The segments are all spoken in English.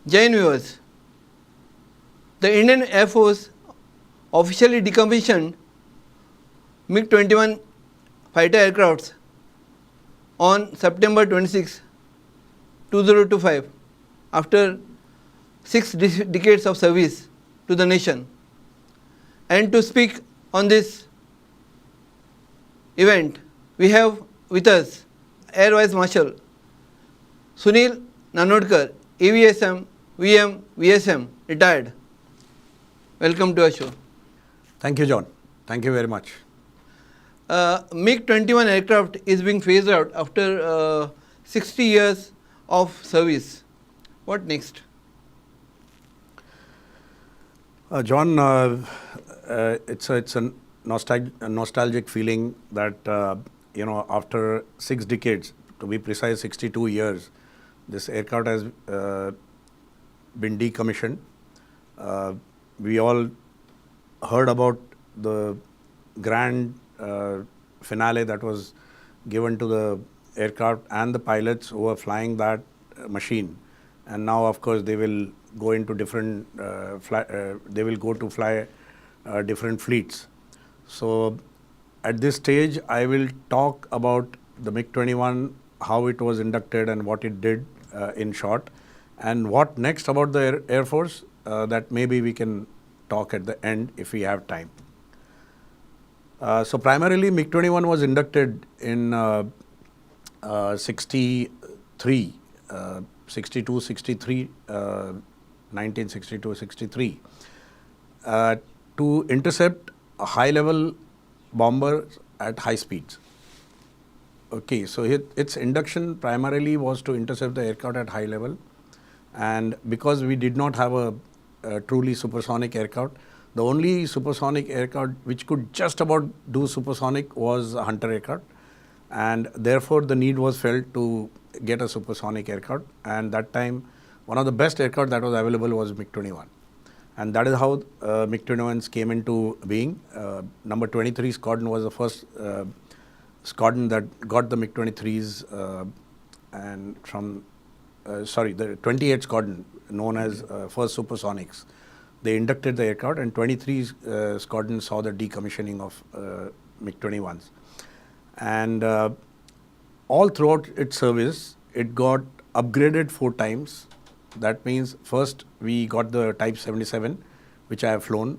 Jain viewers, the Indian Air Force officially decommissioned MiG-21 fighter aircrafts on September 26, 2025 after 6 decades of service to the nation. And to speak on this event, we have with us Air Vice Marshal Sunil Nanodkar AVSM, VM, VSM, retired. Welcome to our show. Thank you, John. Thank you very much. MiG-21 aircraft is being phased out after 60 years of service. What next? John, it's a nostalgic feeling that, after 6 decades, to be precise 62 years, this aircraft has been decommissioned. We all heard about the grand finale that was given to the aircraft and the pilots who were flying that machine, and now of course they will go into different fly different fleets. So at this stage I will talk about the MiG-21, how it was inducted and what it did in short, and what next about the Air Force, that maybe we can talk at the end if we have time. So primarily MiG-21 was inducted in 63, 1962-63 to intercept a high-level bomber at high speeds. Okay, so its induction primarily was to intercept the aircraft at high level, and because we did not have a truly supersonic aircraft, the only supersonic aircraft which could just about do supersonic was a Hunter aircraft, and therefore the need was felt to get a supersonic aircraft, and that time one of the best aircraft that was available was MiG-21, and that is how MiG-21s came into being. Number 23 squadron was the first squadron that got the MiG-23s, and from the 28th squadron, known as first supersonics, they inducted the aircraft, and 23 squadron saw the decommissioning of MiG-21s. And all throughout its service, it got upgraded 4 times. That means first we got the Type 77, which I have flown,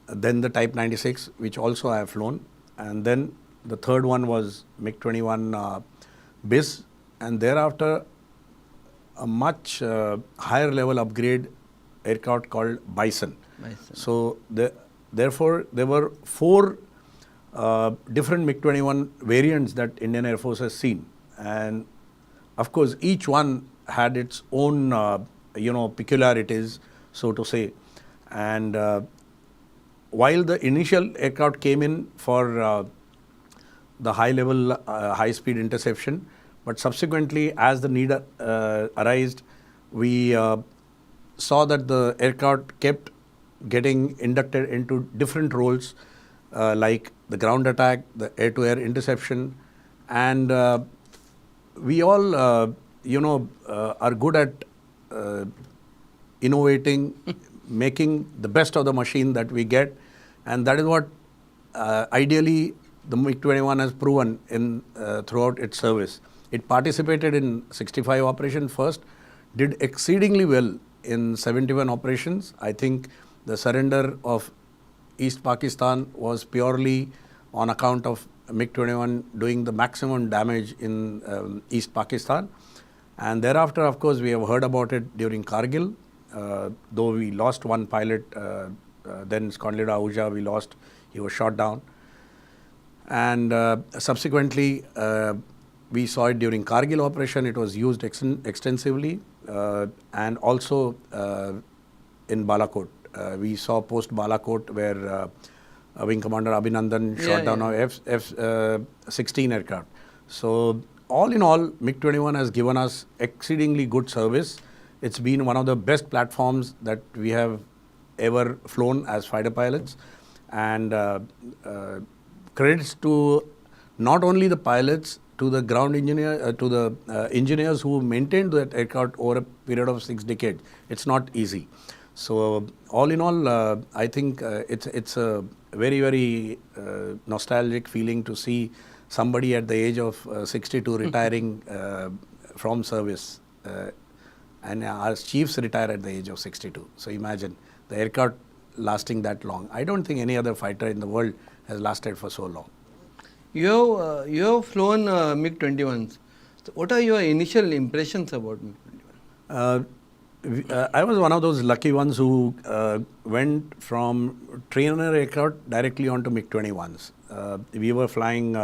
then the Type 96, which also I have flown, and then the third one was MiG-21 BIS, and thereafter a much higher level upgrade aircraft called Bison. So therefore there were 4 different MiG-21 variants that Indian Air Force has seen, and of course each one had its own peculiarities, so to say. And while the initial aircraft came in for the high level high speed interception, but subsequently as the need arose, we saw that the aircraft kept getting inducted into different roles, like the ground attack, the air-to-air interception, and we all are good at innovating, making the best of the machine that we get, and that is what ideally the MiG-21 has proven in throughout its service. It participated in 65 operations first, did exceedingly well in 71 operations. I think the surrender of East Pakistan was purely on account of MiG-21 doing the maximum damage in East Pakistan. And thereafter, of course, we have heard about it during Kargil, though we lost one pilot, then Skondlida Ahuja we lost, he was shot down. And subsequently, we saw it during Kargil operation, it was used extensively, and also in Balakot. We saw post Balakot where Wing Commander Abhinandan shot down our F-16 aircraft. So all in all, MiG-21 has given us exceedingly good service. It's been one of the best platforms that we have ever flown as fighter pilots, and credits to not only the pilots, to the ground engineer, to the engineers who maintained that aircraft over a period of 6 decades, it's not easy. So all in all, I think it's a very nostalgic feeling to see somebody at the age of 62 retiring from service, and our chiefs retire at the age of 62. So imagine the aircraft lasting that long. I don't think any other fighter in the world has lasted for so long. You have flown MiG-21s. So what are your initial impressions about MiG-21? I was one of those lucky ones who went from trainer aircraft directly onto MiG-21s. We were flying,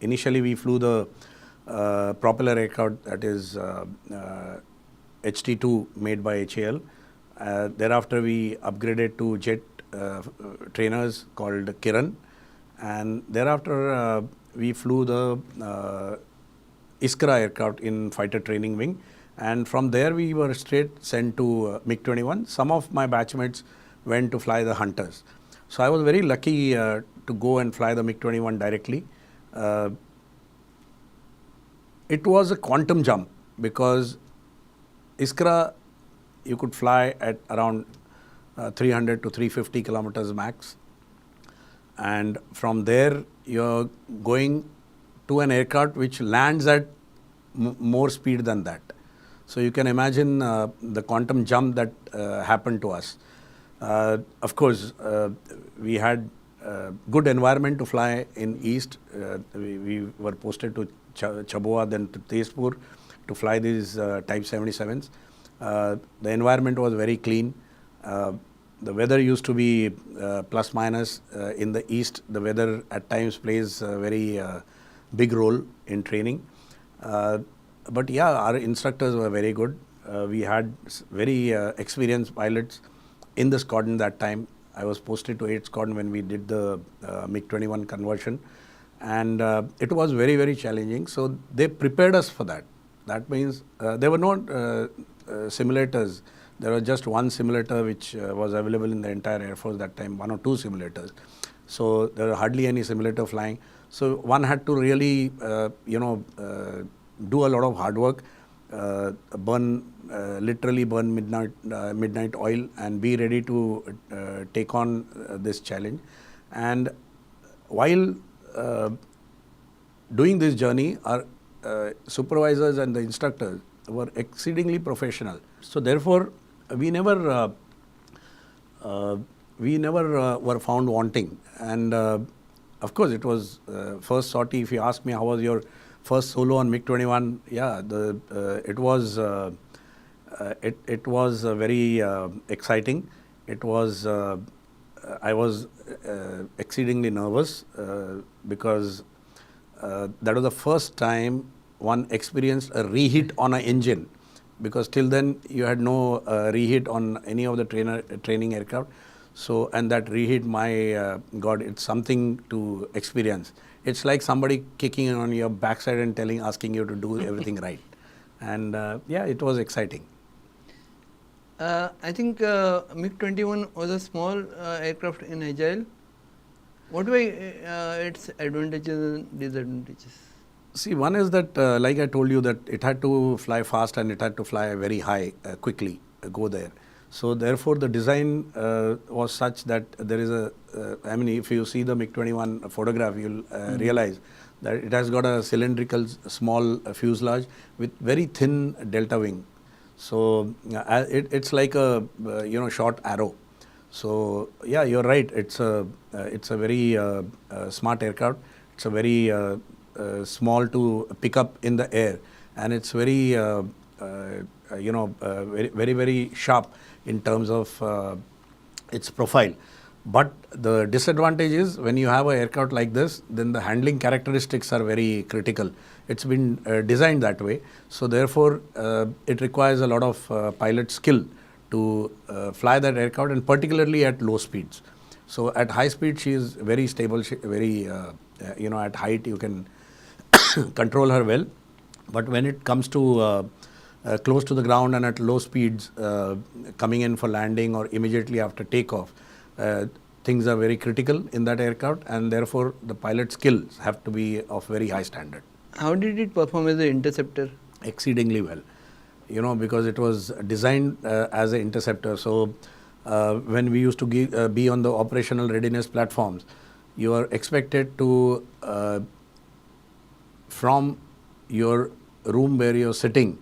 initially we flew the propeller aircraft, that is HT2 made by HAL. Thereafter we upgraded to jet trainers called Kiran, and thereafter we flew the Iskra aircraft in fighter training wing, and from there we were straight sent to MiG-21. Some of my batchmates went to fly the Hunters. So I was very lucky to go and fly the MiG-21 directly. It was a quantum jump because Iskra you could fly at around 300 to 350 kilometers max, and from there you're going to an aircraft which lands at more speed than that. So you can imagine the quantum jump that happened to us. Of course, we had good environment to fly in east. We were posted to Chaboa, then to Tezpur to fly these Type 77s. The environment was very clean. The weather used to be plus minus. In the east, the weather at times plays a very big role in training. But yeah, our instructors were very good. We had very experienced pilots in the squadron that time. I was posted to 8th Squadron when we did the MiG-21 conversion, and it was very challenging. So they prepared us for that. That means there were no simulators. There was just one simulator which was available in the entire Air Force that time, 1 or 2 simulators. So there were hardly any simulator flying. So one had to really, do a lot of hard work, literally burn midnight oil, and be ready to take on this challenge. And while doing this journey, our supervisors and the instructors were exceedingly professional. So therefore, we never were found wanting. And of course, it was first sortie. If you ask me how was your first solo on MiG-21, yeah, it was very exciting. It was I was exceedingly nervous because that was the first time one experienced a reheat on an engine, because till then you had no reheat on any of the training aircraft. So, and that reheat, my God, it's something to experience. It's like somebody kicking on your backside and asking you to do everything right. And yeah, it was exciting. I think MiG-21 was a small aircraft in Agile. What were its advantages and disadvantages? See, one is that, like I told you, that it had to fly fast and it had to fly very high, quickly, go there. So therefore, the design was such that there is a, I mean, if you see the MiG-21 photograph, you'll realize that it has got a cylindrical small fuselage with very thin delta wing. So it's like a short arrow. So yeah, you're right. It's a very smart aircraft. It's a very small to pick up in the air, and it's very very sharp in terms of its profile. But the disadvantage is when you have an aircraft like this, then the handling characteristics are very critical. It's been designed that way. So therefore, it requires a lot of pilot skill to fly that aircraft, and particularly at low speeds. So at high speed, she is very stable, very, at height you can control her well. But when it comes to close to the ground and at low speeds, coming in for landing or immediately after takeoff, things are very critical in that aircraft, and therefore the pilot skills have to be of very high standard. How did it perform as an interceptor? Exceedingly well, because it was designed as an interceptor. So when we used to be on the operational readiness platforms, you are expected to, from your room where you're sitting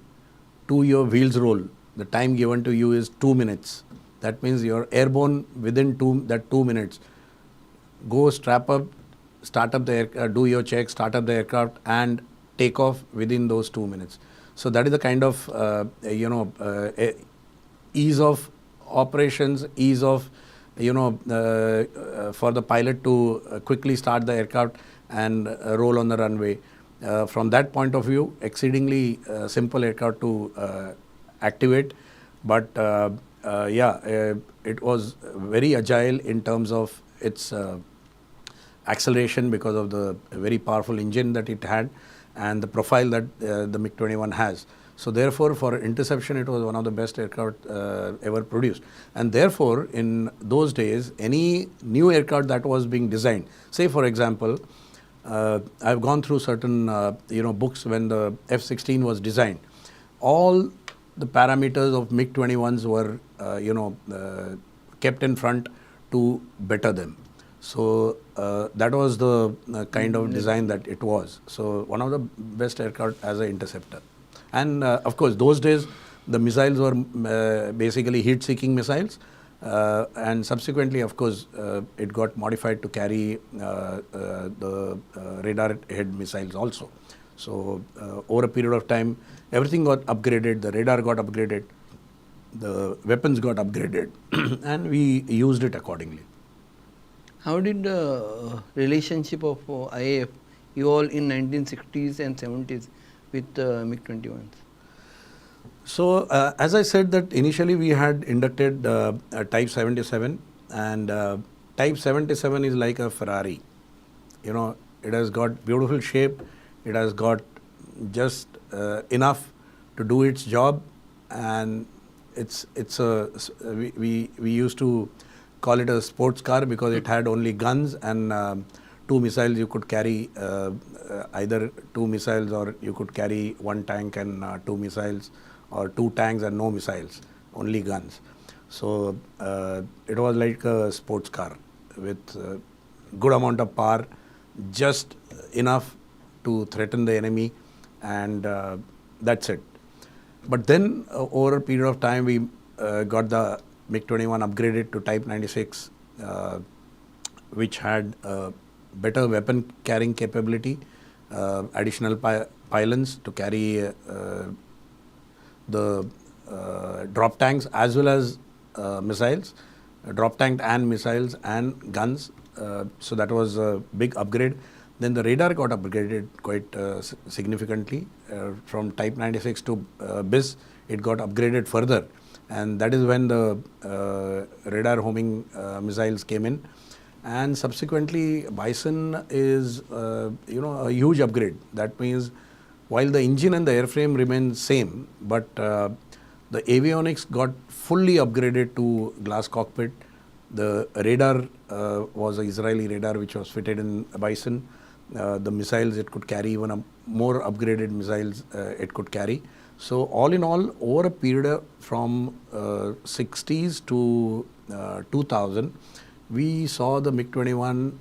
to your wheels roll, the time given to you is 2 minutes. That means you're airborne within 2 minutes. Go strap up, start up the do your check, start up the aircraft, and take off within those 2 minutes. So that is the kind of ease of operations, ease of for the pilot to quickly start the aircraft and roll on the runway. From that point of view, exceedingly simple aircraft to activate, but it was very agile in terms of its acceleration because of the very powerful engine that it had and the profile that the MiG-21 has. So therefore, for interception, it was one of the best aircraft ever produced. And therefore, in those days, any new aircraft that was being designed, say for example, I've gone through certain books when the F-16 was designed. All the parameters of MiG-21s were kept in front to better them. So that was the kind of design that it was. So one of the best aircraft as an interceptor. And of course, those days the missiles were basically heat-seeking missiles. And subsequently, of course, it got modified to carry the radar head missiles also. So over a period of time, everything got upgraded, the radar got upgraded, the weapons got upgraded, and we used it accordingly. How did the relationship of IAF evolve in 1960s and 70s with MiG-21s? So as I said that initially we had inducted Type 77, and Type 77 is like a Ferrari. It has got beautiful shape, it has got just enough to do its job, and we used to call it a sports car because it had only guns and 2 missiles. You could carry either 2 missiles, or you could carry 1 tank and 2 missiles, or 2 tanks and no missiles, only guns. So it was like a sports car with good amount of power, just enough to threaten the enemy, and that's it. But then over a period of time, we got the MiG-21 upgraded to Type 96, which had better weapon carrying capability, additional pylons to carry the drop tanks as well as missiles, drop tank and missiles and guns. So that was a big upgrade. Then the radar got upgraded quite significantly from Type 96 to BIS. It got upgraded further, and that is when the radar homing missiles came in. And subsequently, Bison is a huge upgrade. That means while the engine and the airframe remain same, but the avionics got fully upgraded to glass cockpit. The radar was an Israeli radar which was fitted in Bison. The missiles it could carry, even a more upgraded missiles it could carry. So all in all, over a period from 60s to 2000, we saw the MiG-21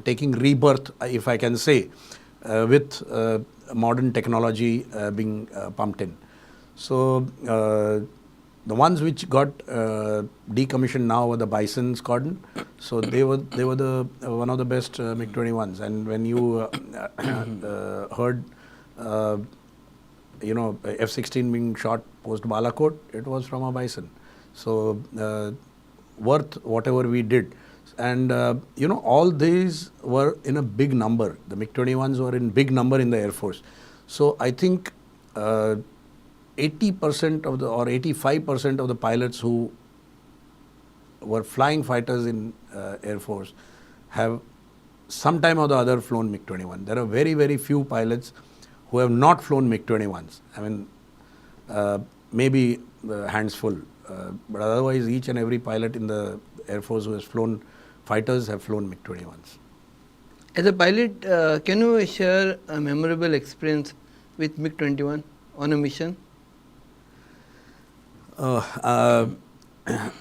taking rebirth, if I can say, with modern technology being pumped in. So the ones which got decommissioned now were the Bison squadron. So they were the one of the best MiG-21s. And when you heard F-16 being shot post Balakot, it was from a Bison. So worth whatever we did. And all these were in a big number. The MiG-21s were in big number in the Air Force. So I think 80% of the, or 85% of the pilots who were flying fighters in Air Force have sometime or the other flown MiG-21. There are very, very few pilots who have not flown MiG-21s. I mean, maybe hands full. But otherwise, each and every pilot in the Air Force who has flown fighters have flown MiG-21s. As a pilot, can you share a memorable experience with MiG-21 on a mission?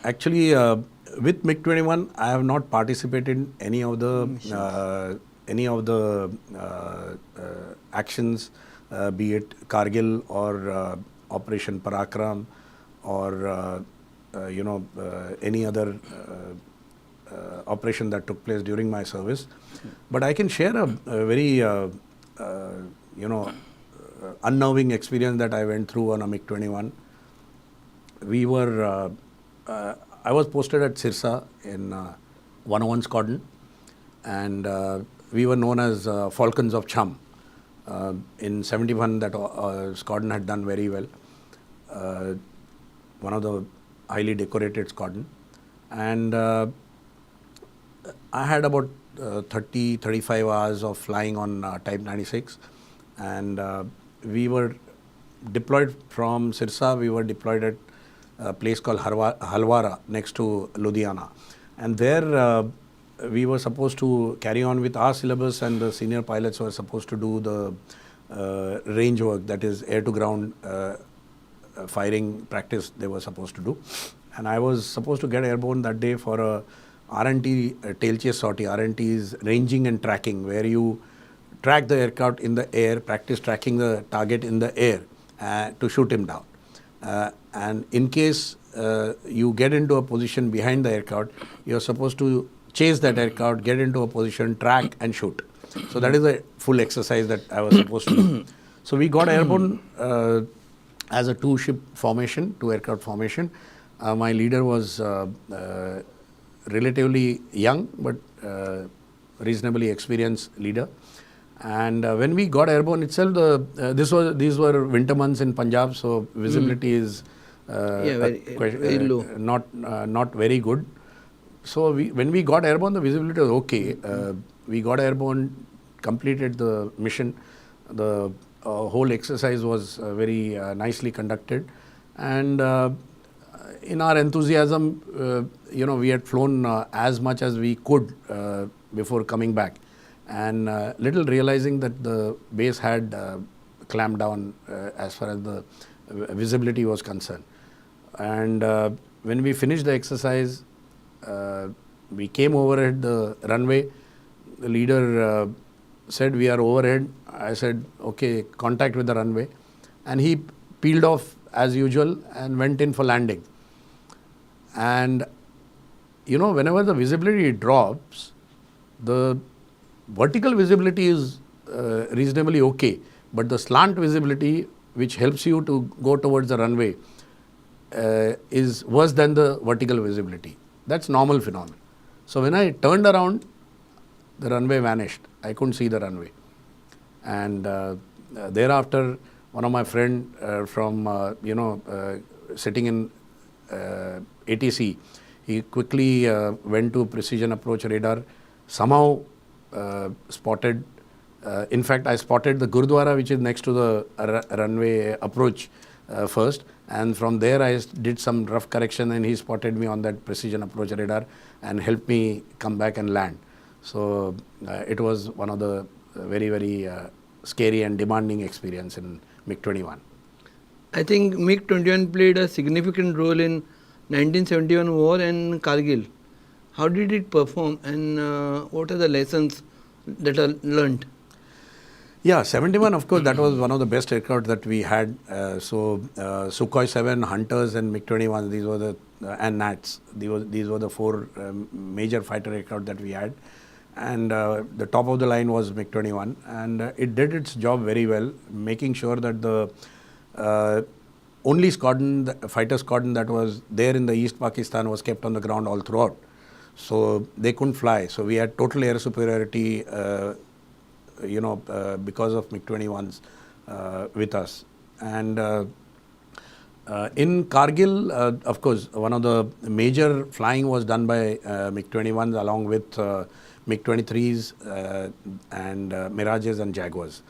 Actually, with MiG-21, I have not participated in any of the actions, be it Kargil or Operation Parakram or any other operation that took place during my service. But I can share a very unnerving experience that I went through on a MiG-21. We were, I was posted at Sirsa in 101 Squadron, and we were known as Falcons of Chum. In 71, that squadron had done very well. One of the highly decorated squadron. And I had about 35 hours of flying on Type 96. And we were deployed from Sirsa. We were deployed at a place called Halwara next to Ludhiana. And there we were supposed to carry on with our syllabus, and the senior pilots were supposed to do the range work, that is air to ground firing practice they were supposed to do. And I was supposed to get airborne that day for a R&T tail chase sortie. R&T is ranging and tracking, where you track the aircraft in the air, practice tracking the target in the air to shoot him down. And in case you get into a position behind the aircraft, you're supposed to chase that aircraft, get into a position, track and shoot. So that is a full exercise that I was supposed to do. So we got airborne as a two-ship formation, two-aircraft formation. My leader was relatively young but reasonably experienced leader. And when we got airborne itself, these were winter months in Punjab, so visibility is very low. Not very good. So when we got airborne, the visibility was okay. We got airborne, completed the mission. The whole exercise was very nicely conducted, and in our enthusiasm, we had flown as much as we could before coming back, and little realizing that the base had clamped down as far as the visibility was concerned. And when we finished the exercise, we came overhead the runway. The leader said, "We are overhead." I said, "Okay, contact with the runway." And he peeled off as usual and went in for landing. And whenever the visibility drops, the vertical visibility is reasonably okay, but the slant visibility, which helps you to go towards the runway, is worse than the vertical visibility. That's normal phenomenon. So when I turned around, the runway vanished. I couldn't see the runway. And thereafter, one of my friend from sitting in ATC, he quickly went to precision approach radar, somehow spotted, in fact I spotted the Gurdwara which is next to the runway approach first, and from there I did some rough correction, and he spotted me on that precision approach radar and helped me come back and land. So it was one of the very, very scary and demanding experience in MiG-21. I think MiG-21 played a significant role in 1971 war and Kargil. How did it perform, and what are the lessons that are learned? Yeah, 71, of course, that was one of the best aircraft that we had. Sukhoi 7, Hunters and MiG-21, these were the, and Nats, these were the four major fighter aircraft that we had. And the top of the line was MiG-21, and it did its job very well, making sure that the only squadron, the fighter squadron that was there in the East Pakistan was kept on the ground all throughout. So they couldn't fly. So we had total air superiority, because of MiG-21s with us. And in Kargil, of course, one of the major flying was done by MiG-21s along with MiG-23s and Mirages and Jaguars.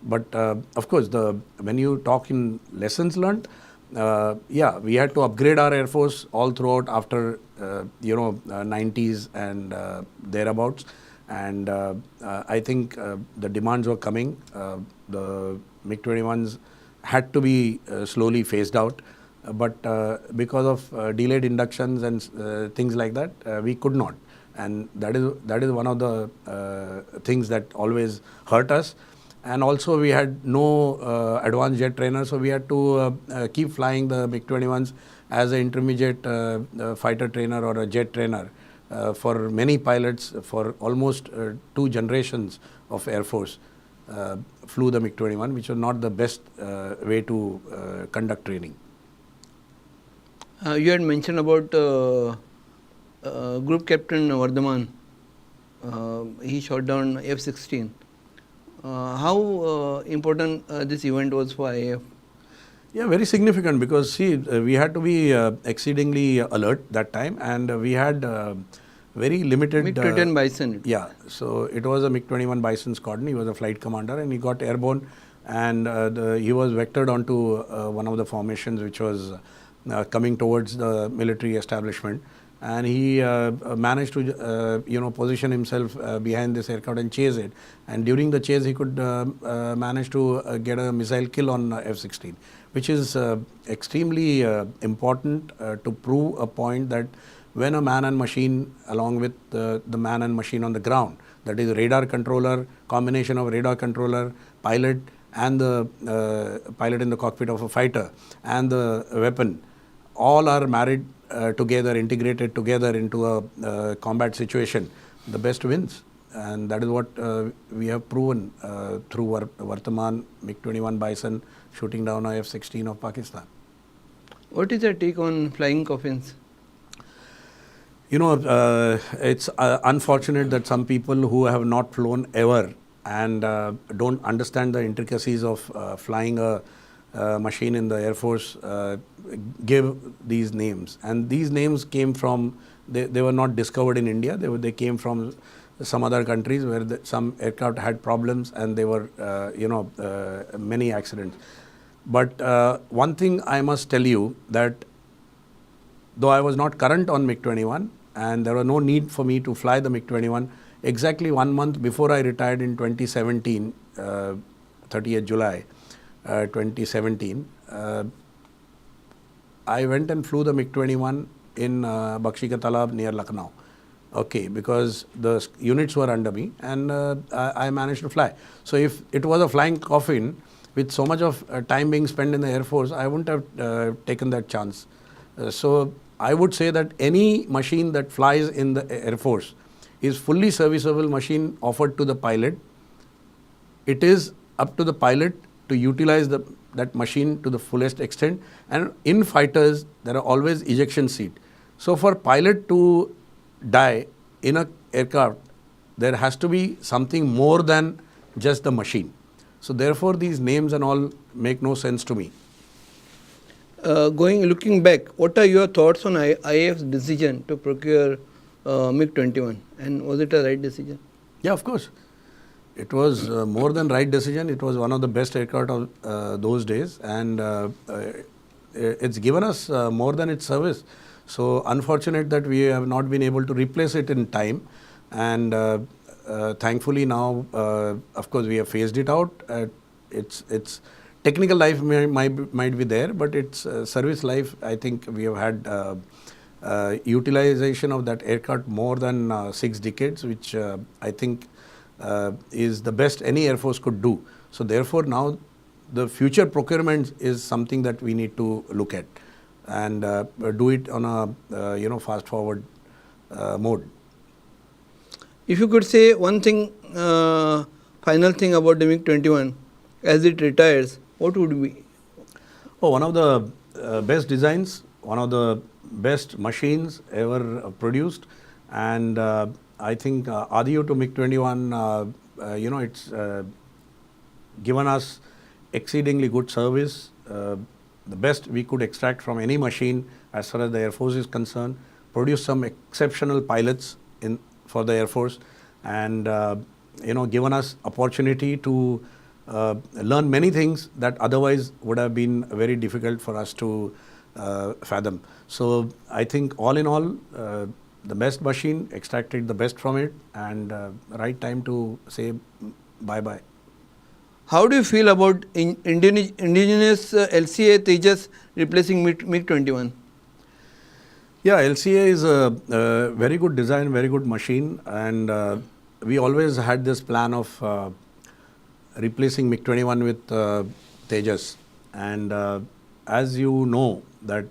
But of course, when you talk in lessons learned, we had to upgrade our Air Force all throughout after 90s and thereabouts. And I think the demands were coming. The MiG-21s had to be slowly phased out. But because of delayed inductions and things like that, we could not. And that is one of the things that always hurt us. And also we had no advanced jet trainer, so we had to keep flying the MiG-21s as an intermediate fighter trainer or a jet trainer for many pilots. For almost 2 generations of Air Force flew the MiG-21, which was not the best way to conduct training. You had mentioned about Group Captain Vardhaman. He shot down F-16. How important this event was for IAF? Yeah, very significant, because see, we had to be exceedingly alert that time, and we had very limited... MiG-21 Bison. Yeah, so it was a MiG-21 Bison squadron. He was a flight commander and he got airborne, and he was vectored onto one of the formations which was coming towards the military establishment. And he managed to position himself behind this aircraft and chase it. And during the chase, he could manage to get a missile kill on F-16, which is extremely important to prove a point that when a man and machine, along with the man and machine on the ground, that is radar controller, combination of radar controller, pilot, and the pilot in the cockpit of a fighter, and the weapon, all are married together, integrated together into a combat situation, the best wins. And that is what we have proven through Vardhaman MiG-21 Bison shooting down a F-16 of Pakistan. What is your take on flying coffins? You know, it's unfortunate that some people who have not flown ever and don't understand the intricacies of flying a machine in the Air Force give these names. And these names came from, they were not discovered in India. They came from some other countries where some aircraft had problems and there were, many accidents. But one thing I must tell you, that though I was not current on MiG-21 and there was no need for me to fly the MiG-21, exactly 1 month before I retired in 2017, 30th July 2017, I went and flew the MiG-21 in Bakshi Ka Talab near Lucknow. Okay, because the units were under me and I managed to fly. So if it was a flying coffin with so much of time being spent in the Air Force, I wouldn't have taken that chance. So I would say that any machine that flies in the Air Force is fully serviceable machine offered to the pilot. It is up to the pilot to utilize that machine to the fullest extent. And in fighters, there are always ejection seat. So for pilot to die in a aircraft, there has to be something more than just the machine. So therefore, these names and all make no sense to me. Looking back, what are your thoughts on IAF's decision to procure MiG-21, and was it a right decision? Yeah, of course. It was more than right decision. It was one of the best aircraft of those days, and it's given us more than its service. So unfortunate that we have not been able to replace it in time, and thankfully now, of course, we have phased it out. Its technical life might be there, but its service life, I think we have had utilization of that aircraft more than 6 decades, which I think is the best any Air Force could do. So therefore now the future procurement is something that we need to look at and do it on a fast forward mode. If you could say one thing, final thing about the MiG-21 as it retires, what would it be? Oh, one of the best designs, one of the best machines ever produced, and I think adieu to MiG-21, it's given us exceedingly good service, the best we could extract from any machine as far as the Air Force is concerned, produced some exceptional pilots for the Air Force, and given us opportunity to learn many things that otherwise would have been very difficult for us to fathom. So I think all in all, the best machine, extracted the best from it, and right time to say bye-bye. How do you feel about indigenous LCA Tejas replacing MiG-21? Yeah, LCA is a very good design, very good machine, and we always had this plan of replacing MiG-21 with Tejas. And as you know that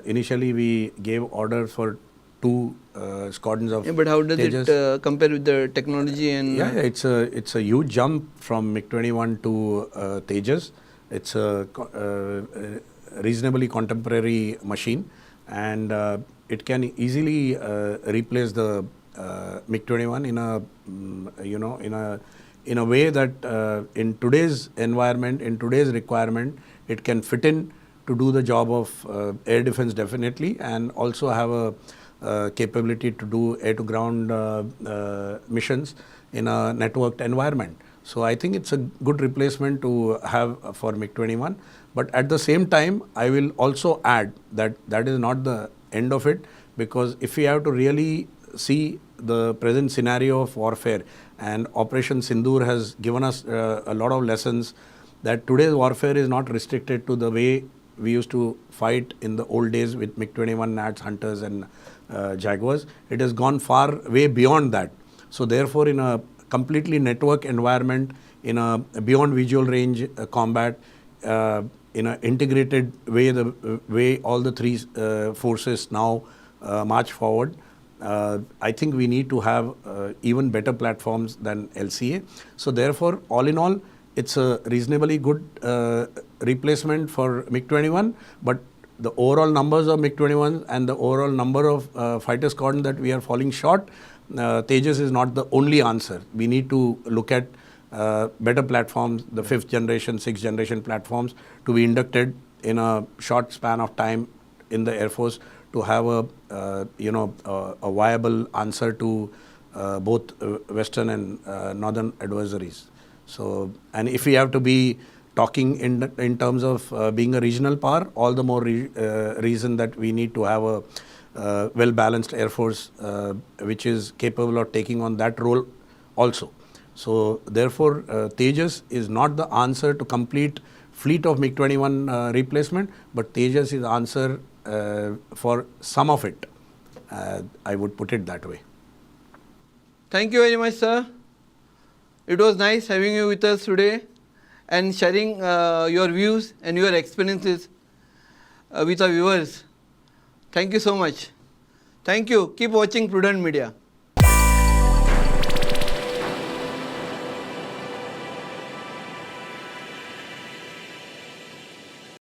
initially we gave orders for 2 squadrons of But how does Tejas. it compare with the technology and? Yeah, it's a huge jump from MiG-21 to Tejas. It's a reasonably contemporary machine, and it can easily replace the MiG-21 in a way that in today's environment, in today's requirement, it can fit in to do the job of air defense definitely, and also have a capability to do air-to-ground missions in a networked environment. So I think it's a good replacement to have for MiG-21. But at the same time, I will also add that that is not the end of it, because if we have to really see the present scenario of warfare, and Operation Sindoor has given us a lot of lessons that today's warfare is not restricted to the way we used to fight in the old days with MiG-21, Nats, Hunters and Jaguars. It has gone far way beyond that. So therefore, in a completely network environment, in a beyond visual range combat, in an integrated way, the way all the 3 forces now march forward, I think we need to have even better platforms than LCA. So therefore, all in all, it's a reasonably good replacement for MiG-21, but the overall numbers of MiG-21 and the overall number of fighter squadron that we are falling short, Tejas is not the only answer. We need to look at better platforms, the 5th generation, 6th generation platforms, to be inducted in a short span of time in the Air Force, to have a viable answer to both Western and Northern adversaries. So, and if we have to be talking in terms of being a regional power, all the more reason that we need to have a well-balanced Air Force which is capable of taking on that role also. So therefore, Tejas is not the answer to complete fleet of MiG-21 replacement, but Tejas is the answer for some of it. I would put it that way. Thank you very much, sir. It was nice having you with us today and sharing your views and your experiences with our viewers. Thank you so much. Thank you. Keep watching Prudent Media.